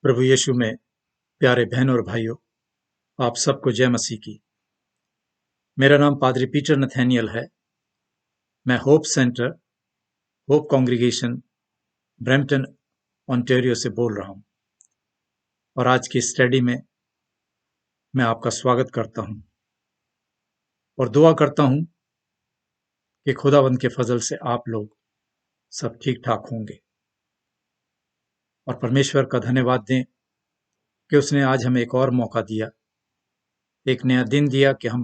प्रभु यीशु में प्यारे बहनों और भाइयों, आप सबको जय मसीह की। मेरा नाम पादरी पीटर नथैनियल है। मैं hope centre, hope congregation, Brampton, Ontario से बोल रहा हूं और आज की स्टडी में मैं आपका स्वागत करता हूं और दुआ करता हूं कि खुदावंद के फजल से आप लोग सब ठीक ठाक होंगे और परमेश्वर का धन्यवाद दें कि उसने आज हमें एक और मौका दिया, एक नया दिन दिया कि हम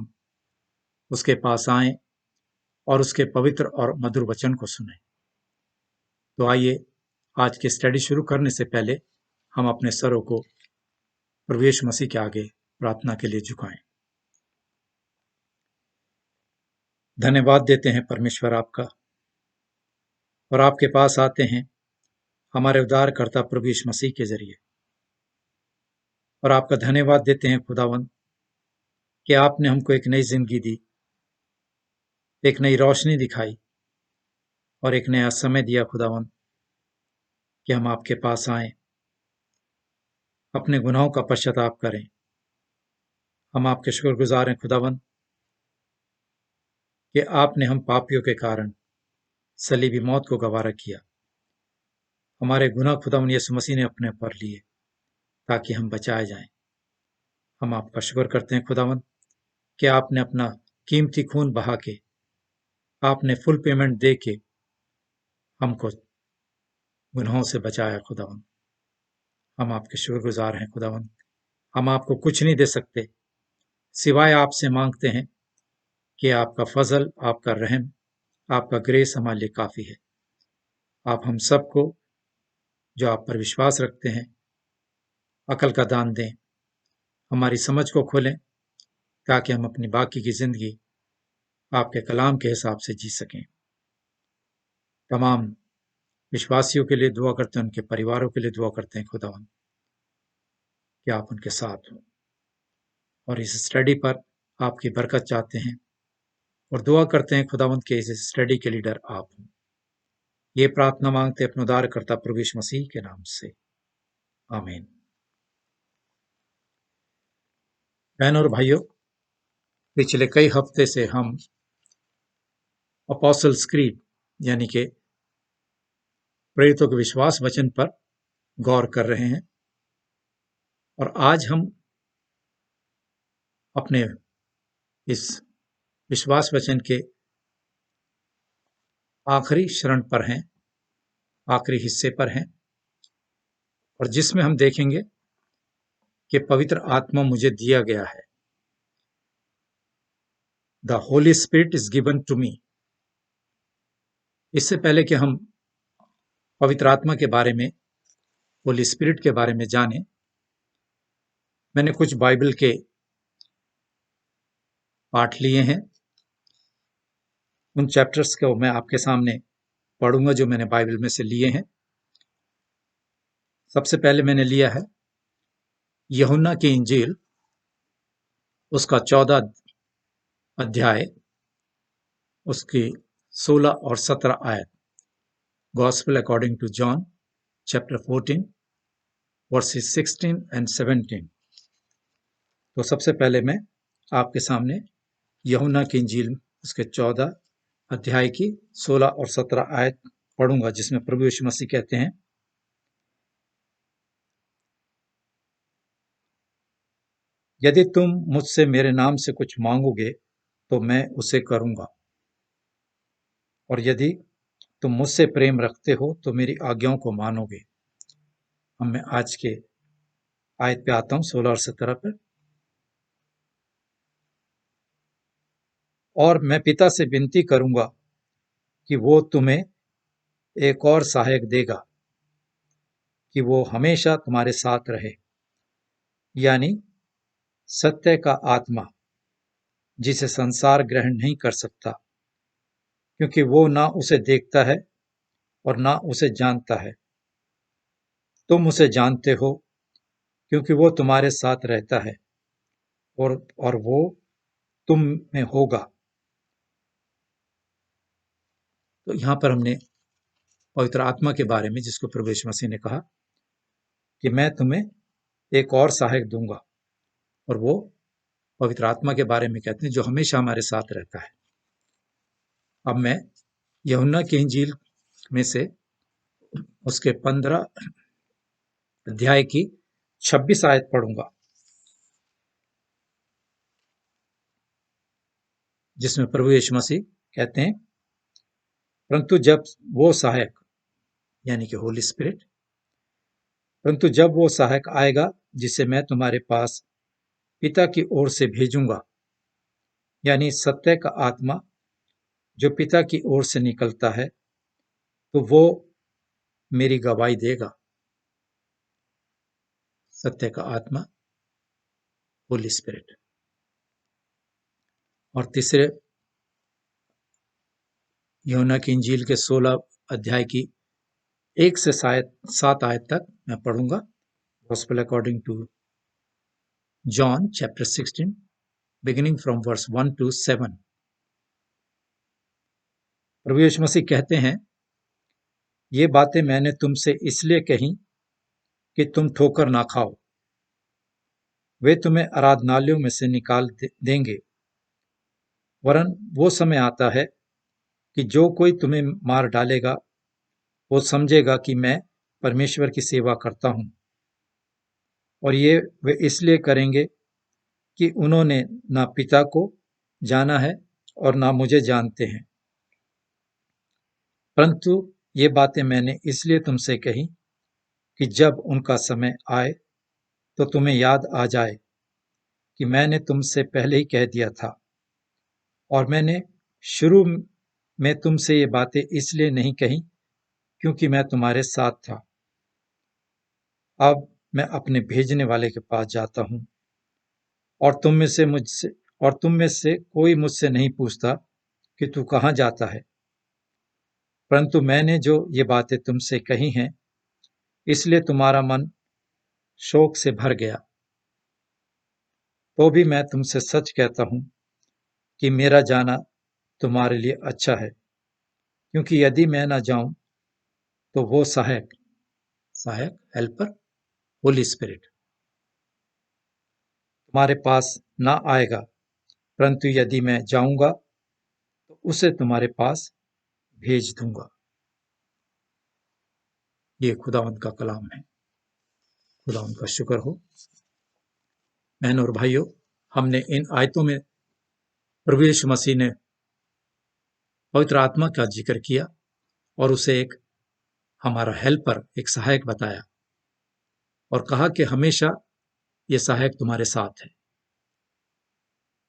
उसके पास आएं और उसके पवित्र और मधुर वचन को सुनें। तो आइए आज की स्टडी शुरू करने से पहले हम अपने सरों को प्रभु यीशु मसीह के आगे प्रार्थना के लिए झुकाएं। धन्यवाद देते हैं परमेश्वर आपका और आपके पास आते हैं हमारे उद्धारकर्ता प्रभु यीशु मसीह के जरिए और आपका धन्यवाद देते हैं खुदावंद कि आपने हमको एक नई जिंदगी दी, एक नई रोशनी दिखाई और एक नया समय दिया खुदावंद कि हम आपके पास आएं, अपने गुनाहों का पश्चाताप करें। हम आपके शुक्रगुजार हैं खुदावंद कि आपने हम पापियों के कारण सलीबी मौत को गवारा किया। हमारे गुनाह खुदावंद यीशु मसीह ने अपने पर लिए ताकि हम बचाए जाएं। हम आपका शुक्र करते हैं खुदावंद कि आपने अपना कीमती खून बहा के, आपने फुल पेमेंट दे के हमको गुनाहों से बचाया खुदावंद। हम आपके शुक्रगुजार हैं खुदावंद। हम आपको कुछ नहीं दे सकते सिवाय आपसे मांगते हैं कि आपका फजल, आपका रहम, आपका ग्रेस हमारे लिए काफी है। आप हम सबको जो आप पर विश्वास रखते हैं अकल का दान दें, हमारी समझ को खोलें ताकि हम अपनी बाकी की जिंदगी आपके कलाम के हिसाब से जी सकें। तमाम विश्वासियों के लिए दुआ करते हैं, उनके परिवारों के लिए दुआ करते हैं खुदावंद कि आप उनके साथ हो और इस स्टडी पर आपकी बरकत चाहते हैं और दुआ करते हैं खुदावंद के इस स्टडी के लीडर आप हो। ये प्रार्थना मांगते अपने उद्धारकर्ता प्रभु यीशु मसीह के नाम से, आमीन। बहनों और भाइयों, पिछले कई हफ्ते से हम अपोस्टल्स क्रीड यानी कि प्रेरितों के विश्वास वचन पर गौर कर रहे हैं और आज हम अपने इस विश्वास वचन के आखिरी चरण पर हैं, आखिरी हिस्से पर हैं और जिसमें हम देखेंगे कि पवित्र आत्मा मुझे दिया गया है। The Holy Spirit is given to me. इससे पहले कि हम पवित्र आत्मा के बारे में, होली स्पिरिट के बारे में जाने, मैंने कुछ बाइबल के पाठ लिए हैं। उन चैप्टर्स को मैं आपके सामने पढ़ूंगा जो मैंने बाइबल में से लिए हैं। सबसे पहले मैंने लिया है यूहन्ना की इंजील, उसका 14 अध्याय, उसकी 16 और 17 आयत। Gospel according to John chapter 14 verses 16 and 17। तो सबसे पहले मैं आपके सामने यूहन्ना की इंजील उसके 14 अध्याय की 16 और 17 आयत पढ़ूंगा, जिसमें प्रभु यीशु मसीह कहते हैं, यदि तुम मुझसे मेरे नाम से कुछ मांगोगे तो मैं उसे करूंगा, और यदि तुम मुझसे प्रेम रखते हो तो मेरी आज्ञाओं को मानोगे। अब मैं आज के आयत पे आता हूं, 16 और 17 पर। और मैं पिता से विनती करूंगा कि वो तुम्हें एक और सहायक देगा कि वो हमेशा तुम्हारे साथ रहे, यानी सत्य का आत्मा, जिसे संसार ग्रहण नहीं कर सकता क्योंकि वो ना उसे देखता है और ना उसे जानता है। तुम उसे जानते हो क्योंकि वो तुम्हारे साथ रहता है और वो तुम में होगा। तो यहां पर हमने पवित्र आत्मा के बारे में, जिसको प्रभु यीशु मसीह ने कहा कि मैं तुम्हें एक और सहायक दूंगा, और वो पवित्र आत्मा के बारे में कहते हैं जो हमेशा हमारे साथ रहता है। अब मैं यूहन्ना की इंजील में से उसके 15 अध्याय की 26 आयत पढ़ूंगा, जिसमें प्रभु यीशु मसीह कहते हैं, परंतु जब वो सहायक यानी कि होली स्पिरिट, परंतु जब वो सहायक आएगा जिसे मैं तुम्हारे पास पिता की ओर से भेजूंगा, यानी सत्य का आत्मा जो पिता की ओर से निकलता है, तो वो मेरी गवाही देगा। सत्य का आत्मा, होली स्पिरिट। और तीसरे यूहन्ना की इंजील के 16 अध्याय की 1 से 7 आयत तक मैं पढ़ूंगा। Gospel according to John chapter 16 beginning from verse 1 to 7। प्रभु यीशु मसीह कहते हैं, ये बातें मैंने तुमसे इसलिए कही कि तुम ठोकर ना खाओ। वे तुम्हें आराधनालयों में से निकाल देंगे, वरन वो समय आता है कि जो कोई तुम्हें मार डालेगा वो समझेगा कि मैं परमेश्वर की सेवा करता हूं, और ये वे इसलिए करेंगे कि उन्होंने ना पिता को जाना है और ना मुझे जानते हैं। परंतु ये बातें मैंने इसलिए तुमसे कही कि जब उनका समय आए तो तुम्हें याद आ जाए कि मैंने तुमसे पहले ही कह दिया था। और मैंने शुरू में तुमसे ये बातें इसलिए नहीं कही क्योंकि मैं तुम्हारे साथ था। अब मैं अपने भेजने वाले के पास जाता हूं, और तुम में से कोई मुझसे नहीं पूछता कि तू कहां जाता है। परंतु मैंने जो ये बातें तुमसे कही हैं, इसलिए तुम्हारा मन शोक से भर गया। तो भी मैं तुमसे सच कहता हूं कि मेरा जाना तुम्हारे लिए अच्छा है, क्योंकि यदि मैं ना जाऊं तो वो सहायक हेल्पर, होली स्पिरिट तुम्हारे पास ना आएगा, परंतु यदि मैं जाऊंगा तो उसे तुम्हारे पास भेज दूंगा। ये खुदावंद का कलाम है। खुदावंद का शुक्र हो। बहनों और भाइयों, हमने इन आयतों में प्रभु यीशु मसीह ने पवित्र आत्मा का जिक्र किया और उसे एक हमारा हेल्पर, एक सहायक बताया, और कहा कि हमेशा ये सहायक तुम्हारे साथ है।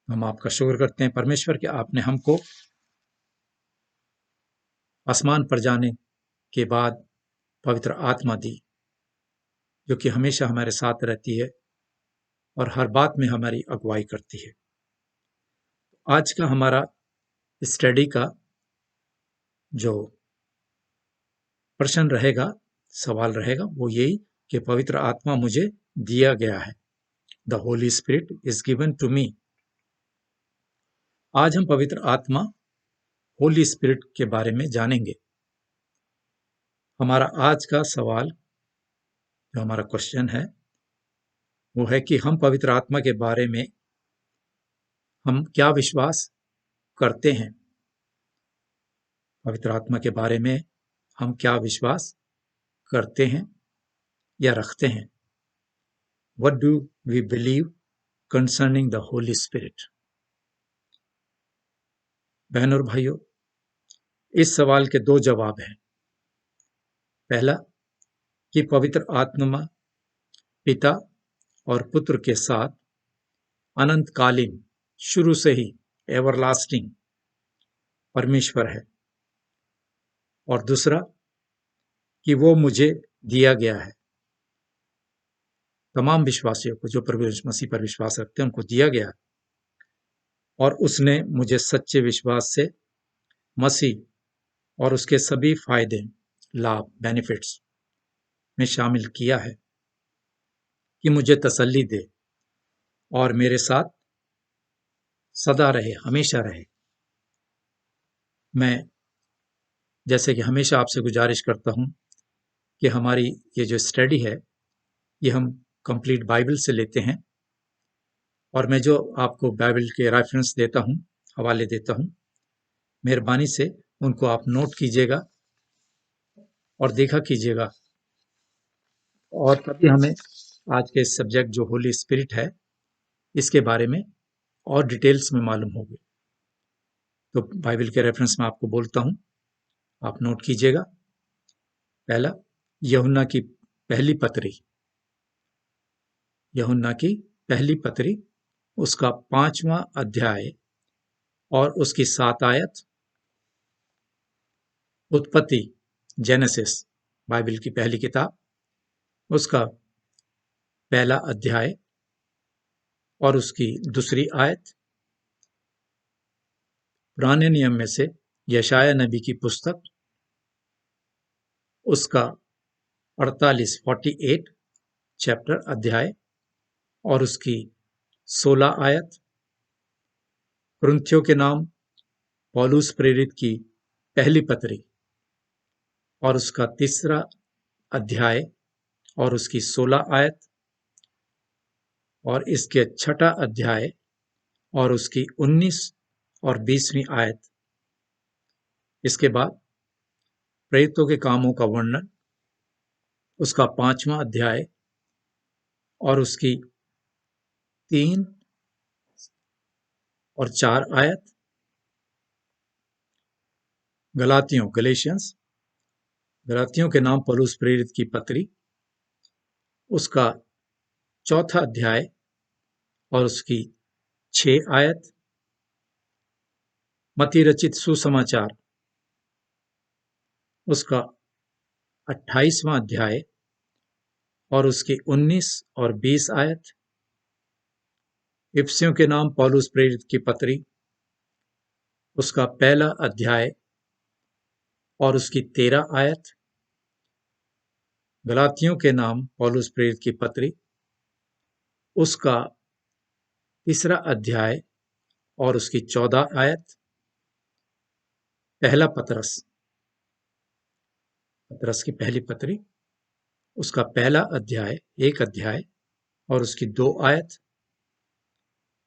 हम आपका शुक्र करते हैं परमेश्वर कि आपने हमको आसमान पर जाने के बाद पवित्र आत्मा दी, जो कि हमेशा हमारे साथ रहती है और हर बात में हमारी अगुवाई करती है। आज का हमारा स्टडी का जो प्रश्न रहेगा, सवाल रहेगा, वो यही कि पवित्र आत्मा मुझे दिया गया है। The Holy Spirit is given to me. आज हम पवित्र आत्मा, होली स्पिरिट के बारे में जानेंगे। हमारा आज का सवाल, जो हमारा क्वेश्चन है, वो है कि हम पवित्र आत्मा के बारे में हम क्या विश्वास करते हैं। पवित्र आत्मा के बारे में हम क्या विश्वास करते हैं या रखते हैं। What do we believe concerning the Holy Spirit? बहनों और भाइयों, इस सवाल के दो जवाब हैं। पहला, कि पवित्र आत्मा पिता और पुत्र के साथ अनंतकालीन, शुरू से ही एवरलास्टिंग परमेश्वर है। और दूसरा, कि वो मुझे दिया गया है। तमाम विश्वासियों को जो प्रभु यीशु मसीह पर विश्वास रखते हैं उनको दिया गया, और उसने मुझे सच्चे विश्वास से मसीह और उसके सभी फायदे, लाभ, बेनिफिट्स में शामिल किया है कि मुझे तसल्ली दे और मेरे साथ सदा रहे, हमेशा रहे। मैं जैसे कि हमेशा आपसे गुजारिश करता हूं कि हमारी ये जो स्टडी है ये हम कंप्लीट बाइबल से लेते हैं, और मैं जो आपको बाइबल के रेफरेंस देता हूँ, हवाले देता हूँ, मेहरबानी से उनको आप नोट कीजिएगा और देखा कीजिएगा, और तभी हमें आज के सब्जेक्ट जो होली स्पिरिट है इसके बारे में और डिटेल्स में मालूम होगी। तो बाइबल के रेफरेंस में आपको बोलता हूँ, आप नोट कीजिएगा। पहला, यूहन्ना की पहली पत्री, यूहन्ना की पहली पत्री, उसका 5वां अध्याय और उसकी 7 आयत। उत्पत्ति, जेनेसिस, बाइबल की पहली किताब, उसका पहला अध्याय और उसकी 2 आयत। पुराने नियम में से यशाया नबी की पुस्तक, उसका 48 चैप्टर अध्याय और उसकी 16 आयत। कुरिन्थियों के नाम पौलुस प्रेरित की पहली पत्री और उसका 3 अध्याय और उसकी 16 आयत, और इसके 6 अध्याय और उसकी 19 और 20वीं आयत। इसके बाद प्रेरितों के कामों का वर्णन, उसका 5वां अध्याय और उसकी 3 और 4 आयत। गलातियों के नाम पौलुस प्रेरित की पत्री, उसका 4था अध्याय और उसकी 6 आयत। मत्ती रचित सुसमाचार, उसका 28वां अध्याय और उसकी 19 और 20 आयत। इफिसियों के नाम पौलुस प्रेरित की पत्री, उसका पहला अध्याय और उसकी 13 आयत। गलातियों के नाम पौलुस प्रेरित की पत्री, उसका 3 अध्याय और उसकी 14 आयत। पहला पतरस की पहली पत्री, उसका पहला अध्याय, 1 अध्याय और उसकी 2 आयत।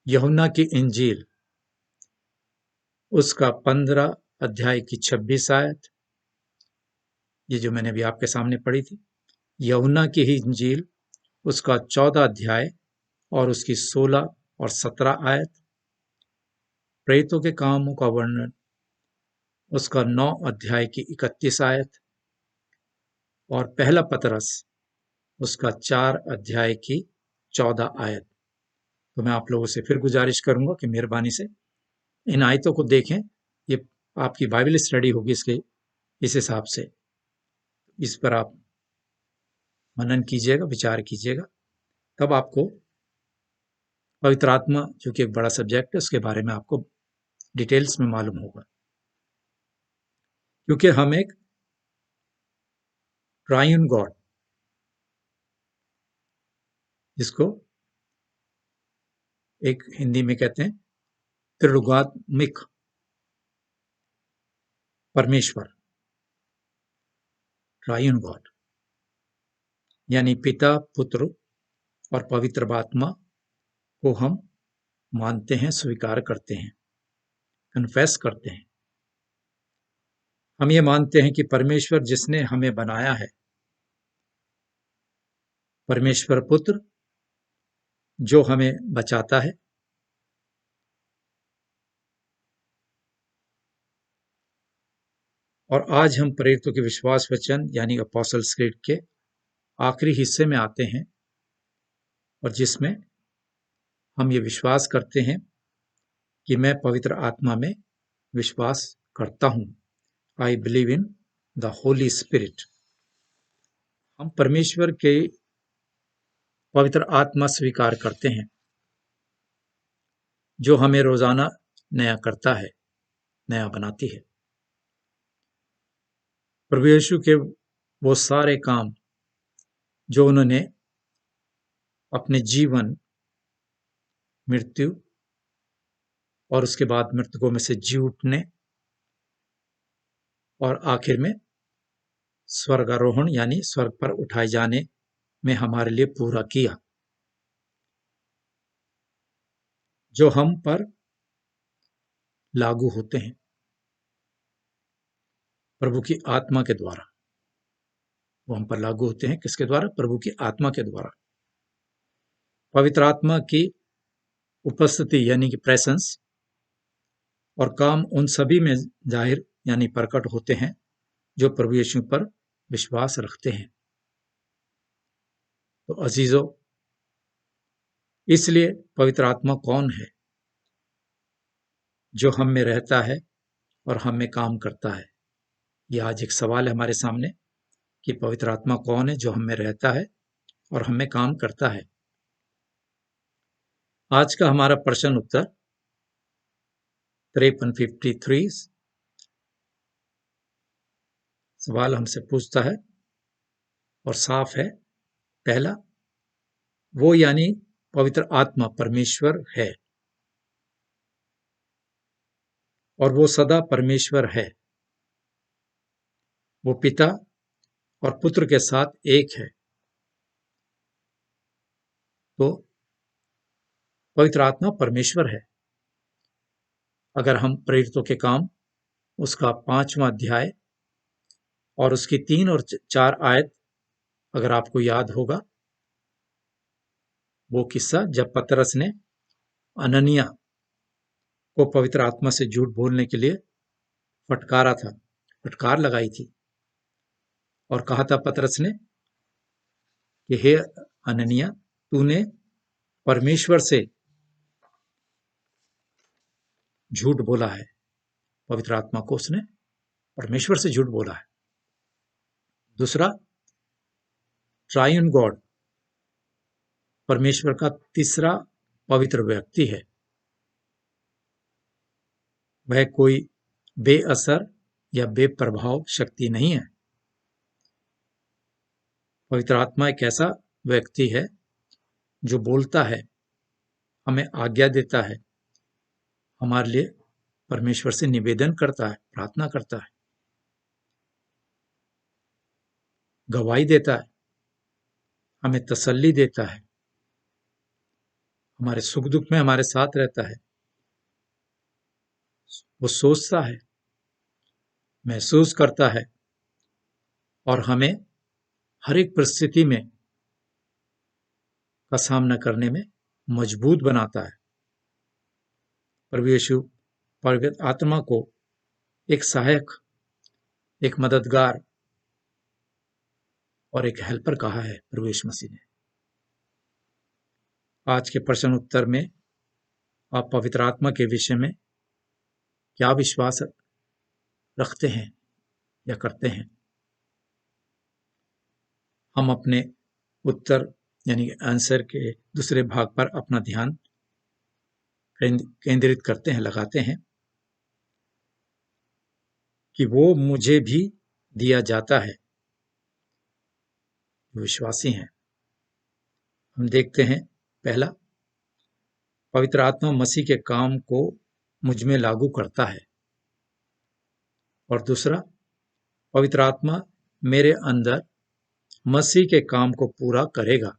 यूहन्ना की इंजील, उसका 15 अध्याय की 26 आयत। ये जो मैंने अभी आपके सामने पढ़ी थी, यूहन्ना की ही इंजील, उसका 14 अध्याय और उसकी 16 और 17 आयत। प्रेरितों के कामों का वर्णन, उसका 9 अध्याय की 31 आयत। और पहला पतरस, उसका 4 अध्याय की 14 आयत। तो मैं आप लोगों से फिर गुजारिश करूंगा कि मेहरबानी से इन आयतों को देखें। ये आपकी बाइबल स्टडी होगी इस हिसाब से इस पर आप मनन कीजिएगा, विचार कीजिएगा, तब आपको पवित्र आत्मा, जो कि एक बड़ा सब्जेक्ट है, उसके बारे में आपको डिटेल्स में मालूम होगा। क्योंकि हम एक ट्रायन गॉड, जिसको एक हिंदी में कहते हैं त्रिगुणात्मिक परमेश्वर, ट्रायन गॉड, यानी पिता, पुत्र और पवित्र आत्मा को हम मानते हैं, स्वीकार करते हैं, कन्फेस करते हैं। हम ये मानते हैं कि परमेश्वर जिसने हमें बनाया है, परमेश्वर पुत्र जो हमें बचाता है, और आज हम प्रेरितों के विश्वास वचन यानी अपोस्टल्स क्रीड के आखिरी हिस्से में आते हैं, और जिसमें हम ये विश्वास करते हैं कि मैं पवित्र आत्मा में विश्वास करता हूं। I believe in the Holy spirit. हम परमेश्वर के पवित्र आत्मा स्वीकार करते हैं, जो हमें रोजाना नया करता है, नया बनाती है। प्रभु यीशु के वो सारे काम जो उन्होंने अपने जीवन, मृत्यु और उसके बाद मृतकों में से जी उठने और आखिर में स्वर्गारोहण यानी स्वर्ग पर उठाए जाने में हमारे लिए पूरा किया, जो हम पर लागू होते हैं प्रभु की आत्मा के द्वारा। वो हम पर लागू होते हैं किसके द्वारा? प्रभु की आत्मा के द्वारा। पवित्र आत्मा की उपस्थिति यानी कि प्रेजेंस और काम उन सभी में जाहिर यानी प्रकट होते हैं जो प्रभु यीशु पर विश्वास रखते हैं। तो अजीजों, इसलिए पवित्र आत्मा कौन है? जो हम में रहता है और हम में काम करता है। यह आज एक सवाल है हमारे सामने कि पवित्र आत्मा कौन है जो हम में रहता है और हम में काम करता है। आज का हमारा प्रश्न उत्तर 53 सवाल हमसे पूछता है और साफ है। पहला, वो यानी पवित्र आत्मा परमेश्वर है और वो सदा परमेश्वर है। वो पिता और पुत्र के साथ एक है। तो पवित्र आत्मा परमेश्वर है। अगर हम प्रेरितों के काम उसका 5वां अध्याय और उसकी 3 और 4 आयत अगर आपको याद होगा, वो किस्सा जब पतरस ने अननिया को पवित्र आत्मा से झूठ बोलने के लिए फटकारा था, फटकार लगाई थी और कहा था पतरस ने कि हे अननिया, तूने परमेश्वर से झूठ बोला है। पवित्र आत्मा को उसने परमेश्वर से झूठ बोला है। दूसरा, ट्रायन गॉड परमेश्वर का तीसरा पवित्र व्यक्ति है। वह कोई बेअसर या बेप्रभाव शक्ति नहीं है। पवित्र आत्मा एक ऐसा व्यक्ति है जो बोलता है, हमें आज्ञा देता है, हमारे लिए परमेश्वर से निवेदन करता है, प्रार्थना करता है, गवाही देता है, हमें तसल्ली देता है, हमारे सुख दुख में हमारे साथ रहता है। वो सोचता है, महसूस करता है और हमें हर एक परिस्थिति में का सामना करने में मजबूत बनाता है। प्रभु यीशु पवित्र आत्मा को एक सहायक, एक मददगार और एक हेल्पर कहा है प्रभु यीशु मसीह ने। आज के प्रश्न उत्तर में आप पवित्र आत्मा के विषय में क्या विश्वास रखते हैं या करते हैं? हम अपने उत्तर यानी आंसर के दूसरे भाग पर अपना ध्यान केंद्रित करते हैं, लगाते हैं कि वो मुझे भी दिया जाता है। विश्वासी हैं। हम देखते हैं, पहला, पवित्र आत्मा मसीह के काम को मुझ में लागू करता है और दूसरा, पवित्र आत्मा मेरे अंदर मसीह के काम को पूरा करेगा।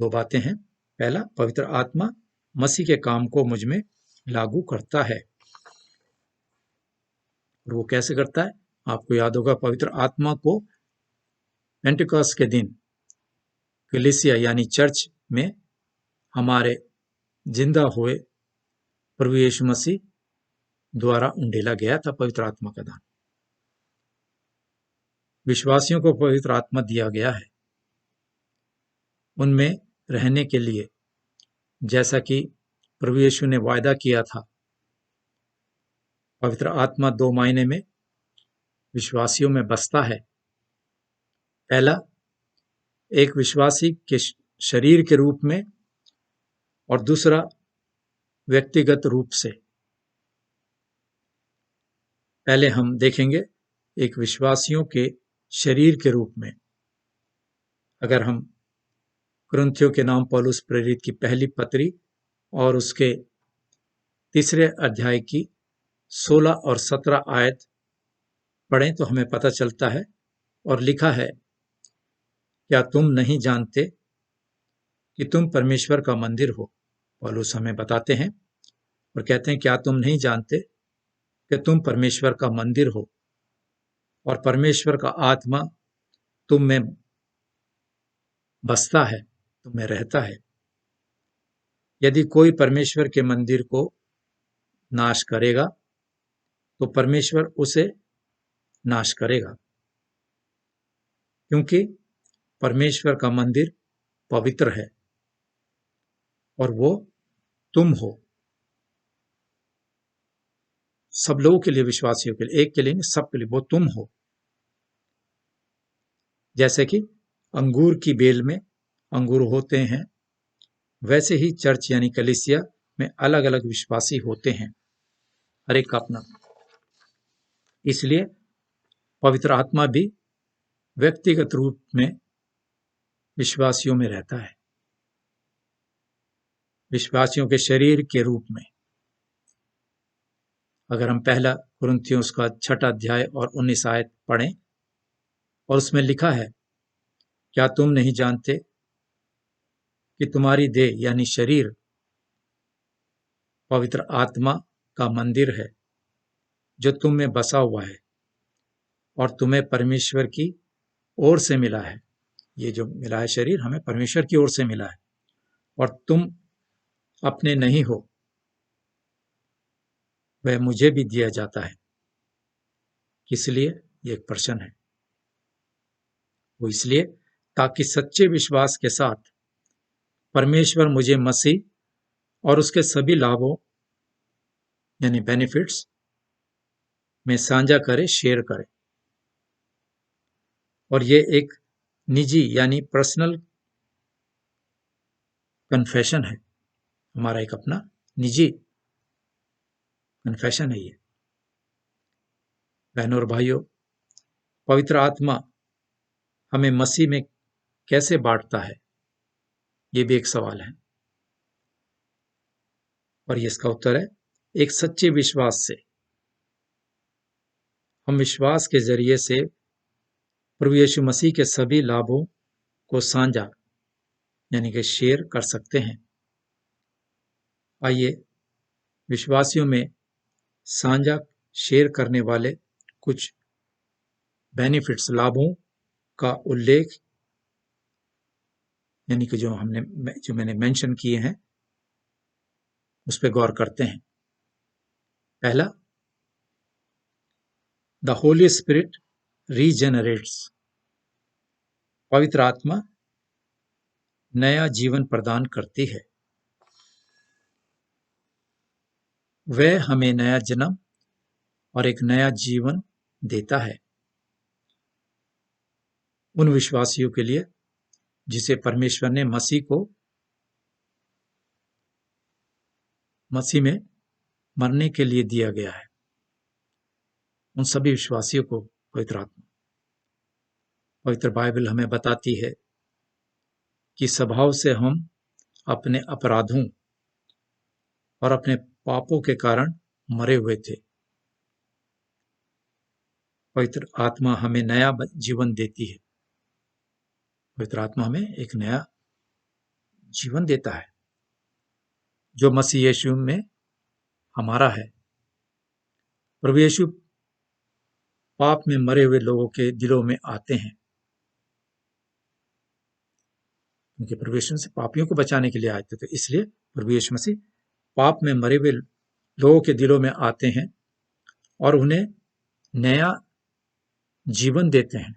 दो बातें हैं। पहला, पवित्र आत्मा मसीह के काम को मुझ में लागू करता है। और वो कैसे करता है? आपको याद होगा, पवित्र आत्मा को पेंटेकोस्ट के दिन कलीसिया यानी चर्च में हमारे जिंदा हुए प्रभु यीशु मसीह द्वारा उंडेला गया था पवित्र आत्मा का दान। विश्वासियों को पवित्र आत्मा दिया गया है उनमें रहने के लिए, जैसा कि प्रभु यीशु ने वायदा किया था। पवित्र आत्मा 2 मायने में विश्वासियों में बसता है। पहला, एक विश्वासी के शरीर के रूप में और दूसरा व्यक्तिगत रूप से। पहले हम देखेंगे एक विश्वासियों के शरीर के रूप में। अगर हम कुरिन्थियों के नाम पौलुस प्रेरित की पहली पत्री और उसके 3 अध्याय की 16 और 17 आयत पढ़ें तो हमें पता चलता है और लिखा है क्या तुम नहीं जानते कि तुम परमेश्वर का मंदिर हो? पौलुस हमें बताते हैं और कहते हैं, क्या तुम नहीं जानते कि तुम परमेश्वर का मंदिर हो और परमेश्वर का आत्मा तुम में बसता है, तुम में रहता है। यदि कोई परमेश्वर के मंदिर को नाश करेगा तो परमेश्वर उसे नाश करेगा, क्योंकि परमेश्वर का मंदिर पवित्र है और वो तुम हो। सब लोगों के लिए, विश्वासियों के लिए, एक के लिए नहीं, सब के लिए, वो तुम हो। जैसे कि अंगूर की बेल में अंगूर होते हैं, वैसे ही चर्च यानी कलीसिया में अलग अलग विश्वासी होते हैं, हर एक का अपना। इसलिए पवित्र आत्मा भी व्यक्तिगत रूप में विश्वासियों में रहता है, विश्वासियों के शरीर के रूप में। अगर हम पहला कुरिन्थियों उसका 6 अध्याय और 19 आयत पढ़ें, और उसमें लिखा है, क्या तुम नहीं जानते कि तुम्हारी देह यानी शरीर पवित्र आत्मा का मंदिर है जो तुम में बसा हुआ है और तुम्हें परमेश्वर की ओर से मिला है। ये जो मिला है शरीर हमें परमेश्वर की ओर से मिला है और तुम अपने नहीं हो, वह मुझे भी दिया जाता है। इसलिए ये एक प्रश्न है, वो इसलिए ताकि सच्चे विश्वास के साथ परमेश्वर मुझे मसीह और उसके सभी लाभों यानी बेनिफिट्स में साझा करे, शेयर करे। और ये एक निजी यानी पर्सनल कन्फेशन है, हमारा एक अपना निजी कन्फेशन है ये। बहनों और भाइयों, पवित्र आत्मा हमें मसीह में कैसे बांटता है, ये भी एक सवाल है, और ये इसका उत्तर है, एक सच्चे विश्वास से। हम विश्वास के जरिए से प्रभु यीशु मसीह के सभी लाभों को साझा यानी कि शेयर कर सकते हैं। आइए विश्वासियों में साझा शेयर करने वाले कुछ बेनिफिट्स, लाभों का उल्लेख यानी कि जो मैंने मेंशन किए हैं उस पर गौर करते हैं। पहला, द होली स्पिरिट रीजेनरेट्स। पवित्र आत्मा नया जीवन प्रदान करती है, वह हमें नया जन्म और एक नया जीवन देता है उन विश्वासियों के लिए जिसे परमेश्वर ने मसीह में मरने के लिए दिया गया है। उन सभी विश्वासियों को पवित्र बाइबल हमें बताती है कि स्वभाव से हम अपने अपराधों और अपने पापों के कारण मरे हुए थे। पवित्र आत्मा हमें नया जीवन देती है। पवित्र आत्मा हमें एक नया जीवन देता है जो मसीह यीशु में हमारा है। प्रभु यीशु पाप में मरे हुए लोगों के दिलों में आते हैं, क्योंकि प्रभु यीशु से पापियों को बचाने के लिए आए थे, तो इसलिए प्रभु यीशु मसीह पाप में मरे हुए लोगों के दिलों में आते हैं और उन्हें नया जीवन देते हैं,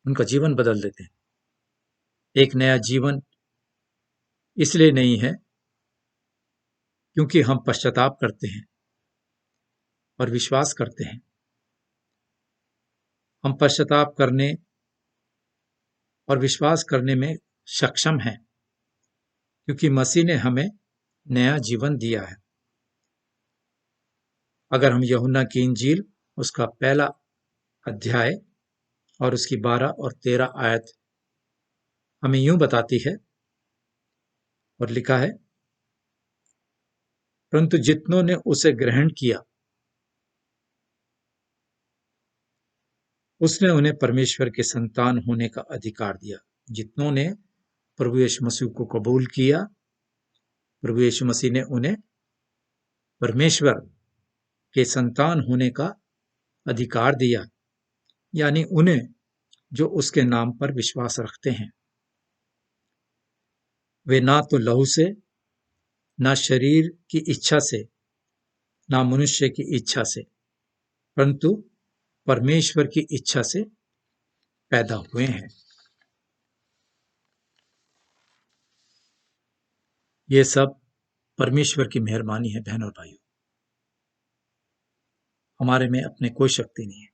उनका जीवन बदल देते हैं। एक नया जीवन इसलिए नहीं है क्योंकि हम पश्चाताप करते हैं और विश्वास करते हैं। हम पश्चाताप करने और विश्वास करने में सक्षम हैं क्योंकि मसीह ने हमें नया जीवन दिया है। अगर हम यूहन्ना की इंजील उसका 1 अध्याय और उसकी 12 और 13 आयत हमें यूं बताती है, और लिखा है, परंतु जितनों ने उसे ग्रहण किया उसने उन्हें परमेश्वर के संतान होने का अधिकार दिया। जितनों ने प्रभु यीशु मसीह को कबूल किया, प्रभु यीशु मसीह ने उन्हें परमेश्वर के संतान होने का अधिकार दिया, यानी उन्हें जो उसके नाम पर विश्वास रखते हैं। वे ना तो लहू से, ना शरीर की इच्छा से, ना मनुष्य की इच्छा से, परंतु परमेश्वर की इच्छा से पैदा हुए हैं। ये सब परमेश्वर की मेहरबानी है बहन और भाइयों। हमारे में अपने कोई शक्ति नहीं है,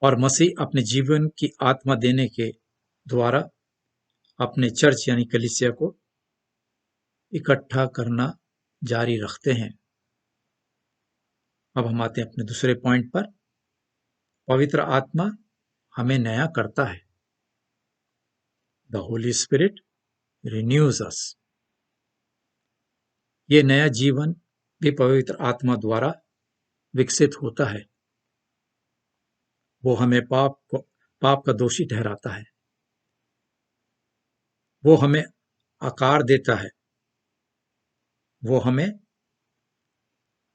और मसीह अपने जीवन की आत्मा देने के द्वारा अपने चर्च यानी कलीसिया को इकट्ठा करना जारी रखते हैं। अब हम आते हैं अपने दूसरे पॉइंट पर। पवित्र आत्मा हमें नया करता है। द होली स्पिरिट रिन्यूज अस। ये नया जीवन भी पवित्र आत्मा द्वारा विकसित होता है। वो हमें पाप का दोषी ठहराता है। वो हमें आकार देता है। वो हमें,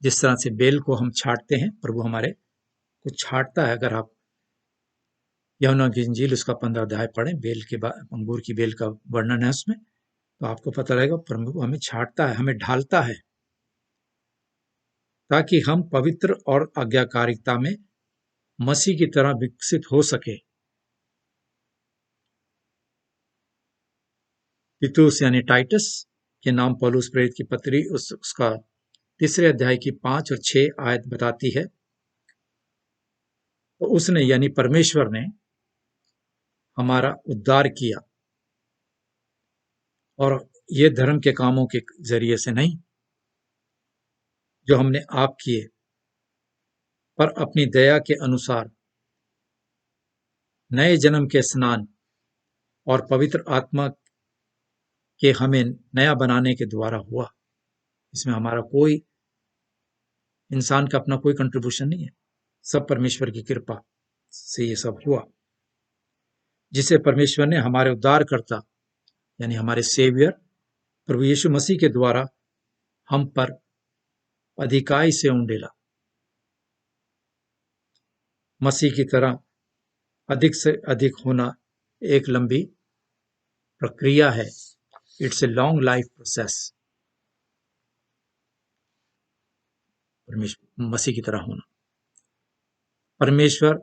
जिस तरह से बेल को हम छांटते हैं, प्रभु हमारे को छांटता है। अगर आप यूहन्ना की इंजील उसका 15 अध्याय पढ़ें, बेल के अंगूर की बेल का वर्णन है उसमें, तो आपको पता रहेगा प्रभु हमें छांटता है, हमें ढालता है, ताकि हम पवित्र और आज्ञाकारिता में मसीह की तरह विकसित हो सके। तीतुस यानी टाइटस के नाम पौलुस प्रेरित की पत्री उसका 3 अध्याय की 5 और 6 आयत बताती है। तो उसने यानी परमेश्वर ने हमारा उद्धार किया, और ये धर्म के कामों के जरिए से नहीं जो हमने आप किए, पर अपनी दया के अनुसार नए जन्म के स्नान और पवित्र आत्मा के हमें नया बनाने के द्वारा हुआ। इसमें हमारा कोई, इंसान का अपना कोई कंट्रीब्यूशन नहीं है, सब परमेश्वर की कृपा से ये सब हुआ, जिसे परमेश्वर ने हमारे उद्धारकर्ता यानी हमारे सेवियर प्रभु यीशु मसीह के द्वारा हम पर अधिकाई से उंडेला। मसीह की तरह अधिक से अधिक होना एक लंबी प्रक्रिया है। It's a long life process. परमेश्वर मसीह की तरह होना, परमेश्वर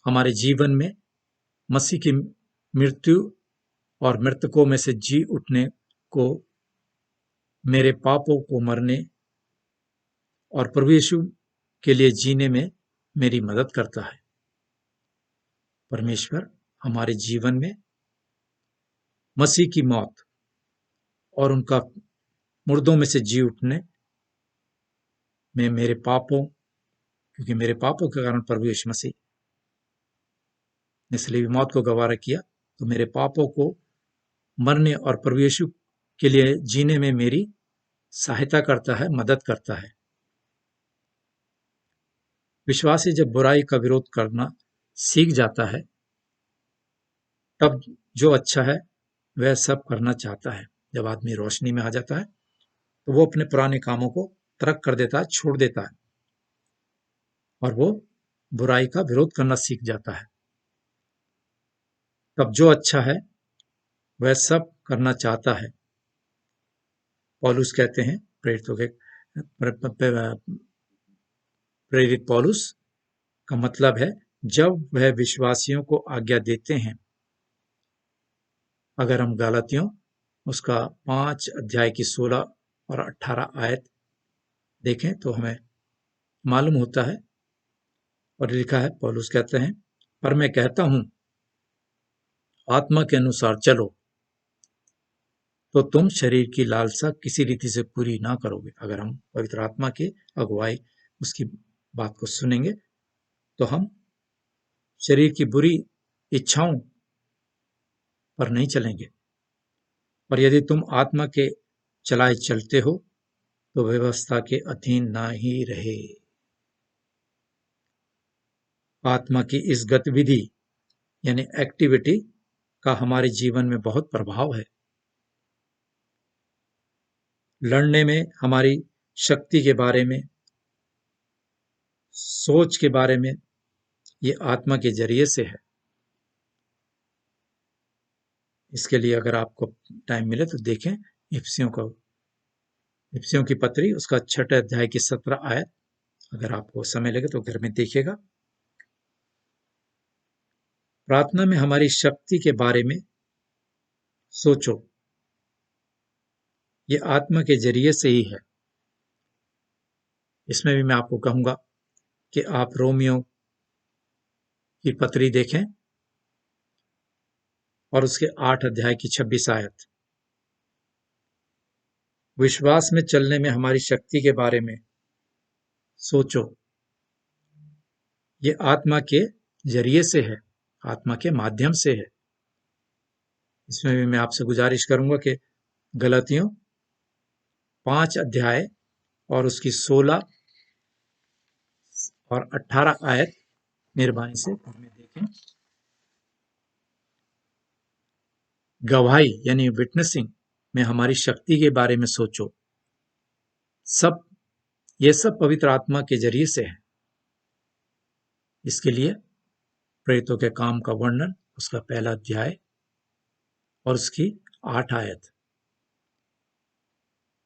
हमारे जीवन में मसीह की मृत्यु और मृतकों में से जी उठने को, मेरे पापों को मरने और प्रभु यीशु के लिए जीने में मेरी मदद करता है। परमेश्वर हमारे जीवन में मसीह की मौत और उनका मुर्दों में से जी उठने में मेरे पापों, क्योंकि मेरे पापों के कारण प्रभु यीशु मसीह ने इसलिए मौत को गवारा किया, तो मेरे पापों को मरने और प्रभु यीशु के लिए जीने में मेरी सहायता करता है, मदद करता है। विश्वासी जब बुराई का विरोध करना सीख जाता है, तब जो अच्छा है वह सब करना चाहता है। जब आदमी रोशनी में आ जाता है तो वो अपने पुराने कामों को तर्क कर देता है, छोड़ देता है, और वो बुराई का विरोध करना सीख जाता है। तब जो अच्छा है वह सब करना चाहता है। पौलुस कहते हैं, प्रेरित पौलुस का मतलब है जब वह विश्वासियों को आज्ञा देते हैं। अगर हम गलातियों उसका 5 अध्याय की 16 और 18 आयत देखें तो हमें मालूम होता है, और लिखा है, पौलुस कहते हैं, पर मैं कहता हूं आत्मा के अनुसार चलो, तो तुम शरीर की लालसा किसी रीति से पूरी ना करोगे। अगर हम पवित्र आत्मा की अगुवाई, उसकी बात को सुनेंगे, तो हम शरीर की बुरी इच्छाओं पर नहीं चलेंगे। और यदि तुम आत्मा के चलाए चलते हो तो व्यवस्था के अधीन ना ही रहे। आत्मा की इस गतिविधि यानी एक्टिविटी का हमारे जीवन में बहुत प्रभाव है। लड़ने में हमारी शक्ति के बारे में, सोच के बारे में, ये आत्मा के जरिए से है। इसके लिए अगर आपको टाइम मिले तो देखें इफिसियों की पत्री, उसका 6 अध्याय की 17 आयत, अगर आपको समय लगे तो घर में देखिएगा। प्रार्थना में हमारी शक्ति के बारे में सोचो, ये आत्मा के जरिए से ही है। इसमें भी मैं आपको कहूंगा कि आप रोमियो की पत्री देखें और उसके 8 अध्याय की 26 आयत। विश्वास में चलने में हमारी शक्ति के बारे में सोचो, ये आत्मा के जरिए से है, आत्मा के माध्यम से है। इसमें भी मैं आपसे गुजारिश करूंगा कि गलतियों 5 अध्याय और उसकी 16 और 18 आयत मेहरबानी से में देखें। गवाही यानी विटनेसिंग में हमारी शक्ति के बारे में सोचो। ये सब पवित्र आत्मा के जरिए से है। इसके लिए प्रेरितों के काम का वर्णन, उसका 1 अध्याय और उसकी 8 आयत।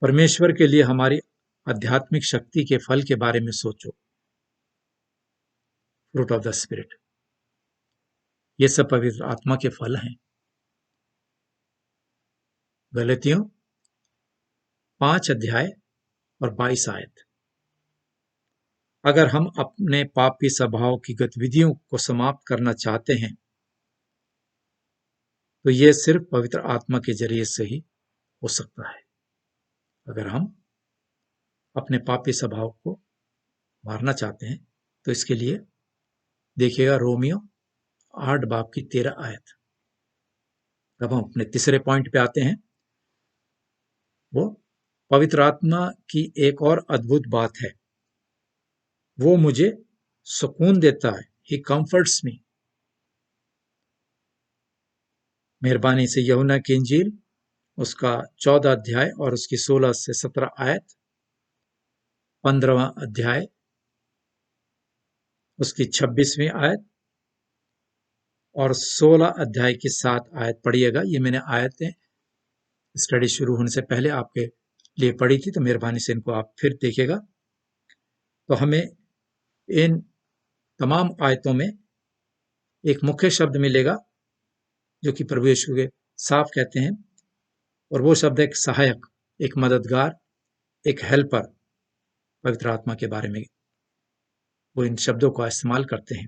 परमेश्वर के लिए हमारी आध्यात्मिक शक्ति के फल के बारे में सोचो, फ्रूट ऑफ द स्पिरिट। ये सब पवित्र आत्मा के फल हैं। गलतियों 5 अध्याय और 22 आयत। अगर हम अपने पापी स्वभाव की गतिविधियों को समाप्त करना चाहते हैं तो यह सिर्फ पवित्र आत्मा के जरिए से ही हो सकता है। अगर हम अपने पापी स्वभाव को मारना चाहते हैं तो इसके लिए देखिएगा रोमियो 8 बाब की 13 आयत। अब हम अपने तीसरे पॉइंट पे आते हैं। वो पवित्र आत्मा की एक और अद्भुत बात है, वो मुझे सुकून देता है। ही कंफर्ट्स मी। मेहरबानी से यूहन्ना की इंजील उसका 14 अध्याय और उसकी 16 से 17 आयत, 15वां अध्याय उसकी 26वीं आयत और 16 अध्याय की 7 आयत पढ़िएगा। ये मैंने आयतें स्टडी शुरू होने से पहले आपके लिए पढ़ी थी, तो मेहरबानी से इनको आप फिर देखिएगा। तो हमें इन तमाम आयतों में एक मुख्य शब्द मिलेगा जो कि प्रभु यीशु के साफ कहते हैं, और वो शब्द एक सहायक, एक मददगार, एक हेल्पर। पवित्र आत्मा के बारे में वो इन शब्दों का इस्तेमाल करते हैं।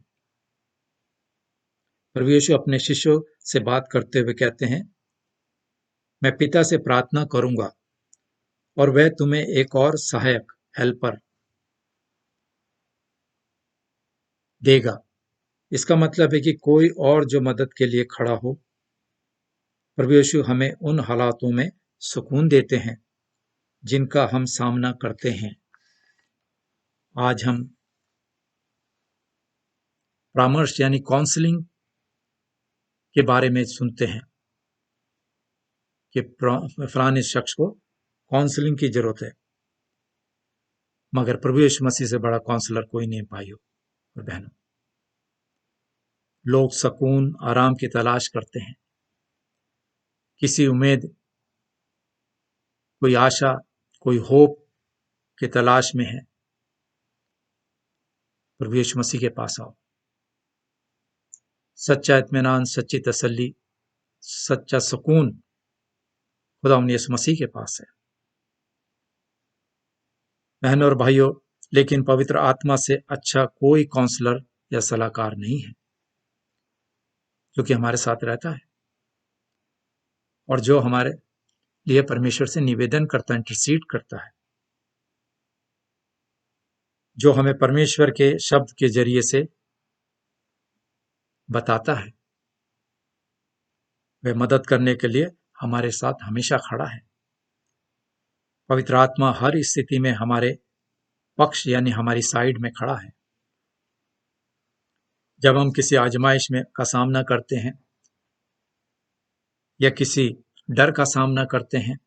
प्रभु यीशु अपने शिष्यों से बात करते हुए कहते हैं, मैं पिता से प्रार्थना करूंगा और वह तुम्हें एक और सहायक, हेल्पर देगा। इसका मतलब है कि कोई और जो मदद के लिए खड़ा हो। प्रभु यीशु हमें उन हालातों में सुकून देते हैं जिनका हम सामना करते हैं। आज हम परामर्श यानी काउंसलिंग के बारे में सुनते हैं कि फलाने शख्स को काउंसलिंग की जरूरत है, मगर प्रभु यीशु मसीह से बड़ा काउंसलर कोई नहीं भाइयों और बहनों। लोग सुकून, आराम की तलाश करते हैं, किसी उम्मीद, कोई आशा, कोई होप की तलाश में है। प्रभु यीशु मसीह के पास आओ। सच्चा इत्मीनान, सच्ची तसल्ली, सच्चा सुकून खुदावंद यीशु मसीह के पास है। बहनों और भाइयों, लेकिन पवित्र आत्मा से अच्छा कोई काउंसलर या सलाहकार नहीं है जो कि हमारे साथ रहता है और जो हमारे लिए परमेश्वर से निवेदन करता है, इंटरसीड करता है, जो हमें परमेश्वर के शब्द के जरिए से बताता है। वह मदद करने के लिए हमारे साथ हमेशा खड़ा है। पवित्र आत्मा हर स्थिति में हमारे पक्ष यानी हमारी साइड में खड़ा है। जब हम किसी आजमाइश में का सामना करते हैं या किसी डर का सामना करते हैं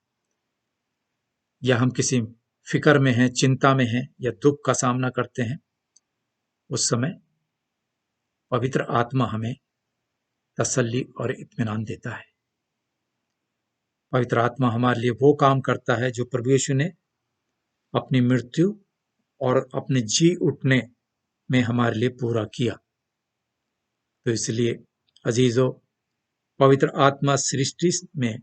या हम किसी फिक्र में हैं, चिंता में हैं या दुख का सामना करते हैं, उस समय पवित्र आत्मा हमें तसल्ली और इत्मीनान देता है। पवित्र आत्मा हमारे लिए वो काम करता है जो प्रभु यीशु ने अपनी मृत्यु और अपने जी उठने में हमारे लिए पूरा किया। तो इसलिए अजीजों, पवित्र आत्मा सृष्टि में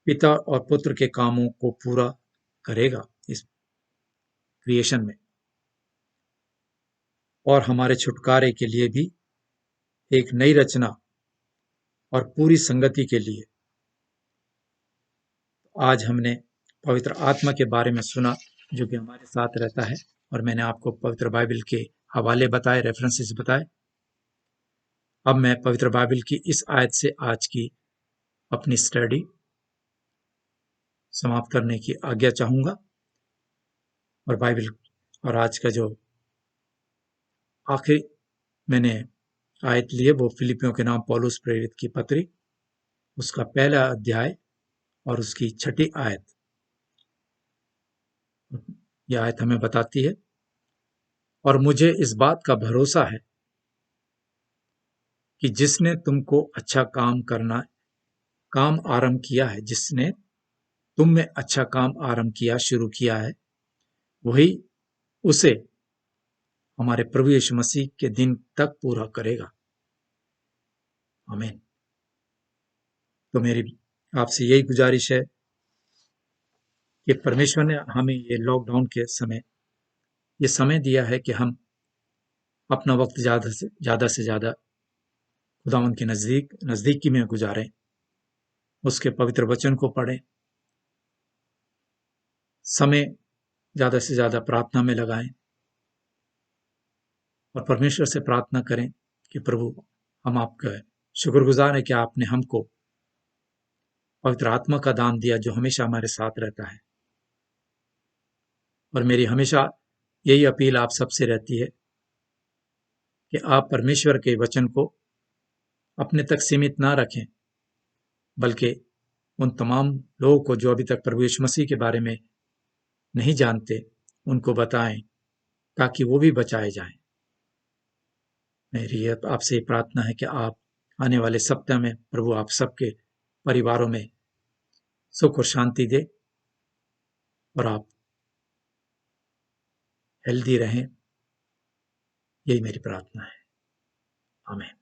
पिता और पुत्र के कामों को पूरा करेगा इस क्रिएशन में, और हमारे छुटकारे के लिए भी एक नई रचना और पूरी संगति के लिए। आज हमने पवित्र आत्मा के बारे में सुना जो कि हमारे साथ रहता है, और मैंने आपको पवित्र बाइबल के हवाले बताए, रेफरेंसेस बताए। अब मैं पवित्र बाइबल की इस आयत से आज की अपनी स्टडी समाप्त करने की आज्ञा चाहूंगा। और बाइबल और आज का जो आखिरी मैंने आयत लिए वो फिलिपियों के नाम पौलुस प्रेरित की पत्री, उसका पहला अध्याय और उसकी 6ठी आयत। यह आयत हमें बताती है, और मुझे इस बात का भरोसा है कि जिसने तुमको अच्छा काम आरंभ किया है, जिसने तुम में अच्छा काम आरंभ किया, शुरू किया है, वही उसे हमारे प्रभु यीशु मसीह के दिन तक पूरा करेगा। आमीन। तो मेरी आपसे यही गुजारिश है कि परमेश्वर ने हमें ये लॉकडाउन के समय ये समय दिया है कि हम अपना वक्त ज्यादा से ज्यादा खुदावंद के नजदीकी में गुजारें, उसके पवित्र वचन को पढ़ें, समय ज्यादा से ज्यादा प्रार्थना में लगाएं और परमेश्वर से प्रार्थना करें कि प्रभु, हम आपका शुक्रगुजार है कि आपने हमको पवित्र आत्मा का दान दिया जो हमेशा हमारे साथ रहता है। और मेरी हमेशा यही अपील आप सबसे रहती है कि आप परमेश्वर के वचन को अपने तक सीमित ना रखें, बल्कि उन तमाम लोगों को जो अभी तक प्रभु यीशु मसीह के बारे में नहीं जानते, उनको बताएं ताकि वो भी बचाए जाएं। मेरी आपसे प्रार्थना है कि आप आने वाले सप्ताह में प्रभु आप सबके परिवारों में सुख और शांति दे और आप हेल्दी रहें। यही मेरी प्रार्थना है। आमीन।